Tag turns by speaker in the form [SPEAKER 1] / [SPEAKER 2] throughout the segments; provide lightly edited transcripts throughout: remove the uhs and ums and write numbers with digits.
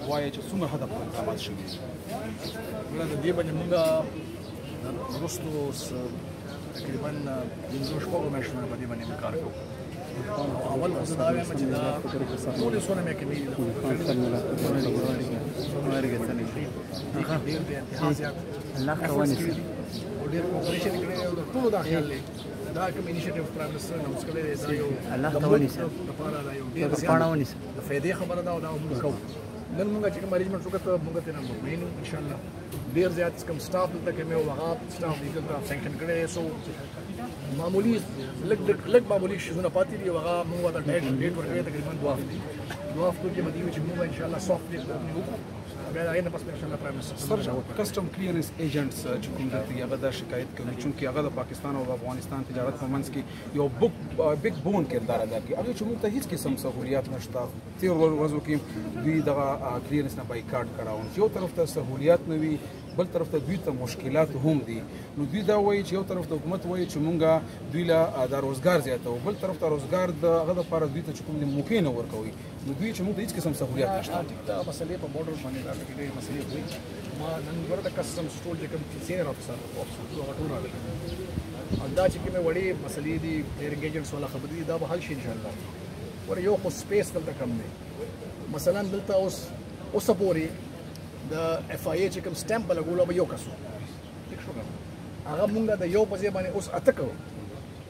[SPEAKER 1] وایي چې څومره حده پورې اقدامات شوي دي؟
[SPEAKER 2] د دې باندې موږ وروستو تقریبا 15 شپږو میاشتو په دې باندې کار کوو. اول خو دا وایم چې دا ټولې څونه محکمې دي ډېر د انتها زیات او ډېر کوپریشن کړی دی او د ټولو دا خیال دی دا کوم انیشیټیو پرایم منسټر اناونس کړی دی دا یو لپاره دا یو ډېر زیات د فایدې خبره ده او دا موږ کوو. نن موږ چې کوم اریجمنټ وکړو موږ ترې مطمئن یو ان شاء الله. ډېر زیات کوم سټاف دلته کې مې هغه سټاف دلته سینکشن کړی سو معمولی لږ معمولی شیزونه پاتې دي هغه موږ ته ډیټ ورکړی تقریبا 2 هفتې کې به دي چې موږ ان شاء الله سافټ ډیټ وکړو بیا هغه نه پس ان شاء الله پرایم منسټر
[SPEAKER 1] کسٹم کلیئرنس ایجنټس چې کوم دلته هغه دا شکایت کوي چې هغه د پاکستان او افغانستان تجارت په منځ کې یو بیگ بون کردار ادا کوي هغه چې موږ ته هیڅ قسم سہولیات نشته. تیر ورځو کې دوی دغه کلیئرنس نه بایکاټ کړاو. یو طرف ته سہولیات نه وي بل طرف ته دوی ته مشکلات هم دي. نو دوی دا وایي چې یو طرف ته حکومت وایي چې مونږ دوی له د روزګار زیاتو بل طرف ته روزګار د هغه لپاره دوی ته چې کوم موقع نه ورکوي. نو دوی چې موږ ته هیڅ قسم سہولیات نشته.
[SPEAKER 2] دا مسلې په بورډر باندې دا ډېرې مسلې وي. ما نن ورته کسټمز ټول چې کوم سینیئر افسر هغه ټول راغلي او دا چې کومې وړې مسلې دي ډېر ایجنټس والا خبرې دي دا به حل شي ان شاء الله. ور یو خو سپیس دلته کم دی. مثلا دلته اوس پورې د اف آی ای چې کوم سټامپ لګول به یو کسو ټیک شو هغه مونږ د یو په ځای باندې اوس اته کوو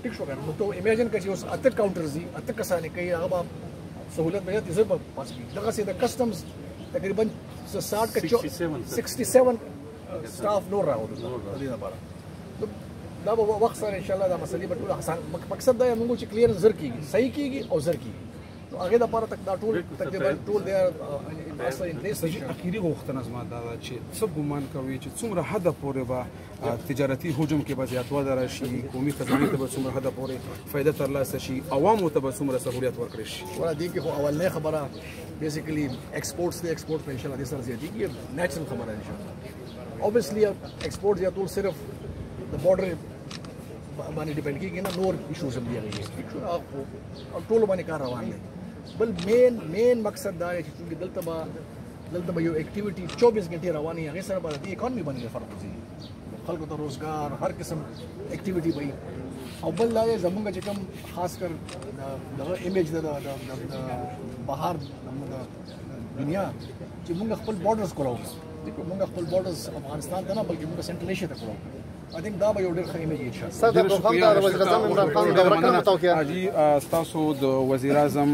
[SPEAKER 2] ټیک شو نو ته ایمیجن کړئ چې اوس اته کاونټرز دي اته کسانې کوي هغه به سہولت به زیات زر پاس کی دغه سي د کسٹمز تقریبا 60 کا 67 سټاف نور راوړل د دې لپاره دا به وخت سره ان شاء الله دا مسلې به ټول آسان مقصد دا موږ چې کلیر زر کیږي صحیح کیږي او زر کیږي نو هغه د لپاره تک دا ټول تقریبا ټول دی
[SPEAKER 1] اخیری غوښتنه زما دا ده چې څه ګمان کوي چې څومره حده پورې به تجارتي حجم کې به زیاتوالی راشي قومي خزانې ته به څومره حده پورې فایده ترلاسه شي عوامو ته به څومره سہولیت ورکړی شي.
[SPEAKER 2] دې کې خو اولنۍ خبره بیسیکلی ایکسپورټس دی ایکسپورټ په ان شاء الله دې سره زیاتېږي نیچرل خبره ان شاء الله. اوبویسلی ایکسپورټ زیاتول صرف د بارډر باندې ډیپینډ کېږي نه نور ایشوز هم دي هغې او ټولو باندې کار روان دی. بل مین مقصد دا دی چې دلته به یو اکټیویټي 24 غنټې روانې هغې سره به د دې اکانمي باندې فرق وځي خلکو ته روزګار هر قسم اکټیویټي به وي. او بل دا دی زمونږ چې کوم خاص کر دغه ایمیج د بهر دنیا چې مونږ خپل بارډرز کراو مونږ خپل بارډرز افغانستان ته نه بلکې مونږ سنټرل ایشیا ته کراو. I think دا به یو ډېر ښه ایمیج ان شاء الله.
[SPEAKER 3] صدر وزیر اعظم عمران خان د ورکړې متوقع
[SPEAKER 1] حاجی تاسو د وزیر اعظم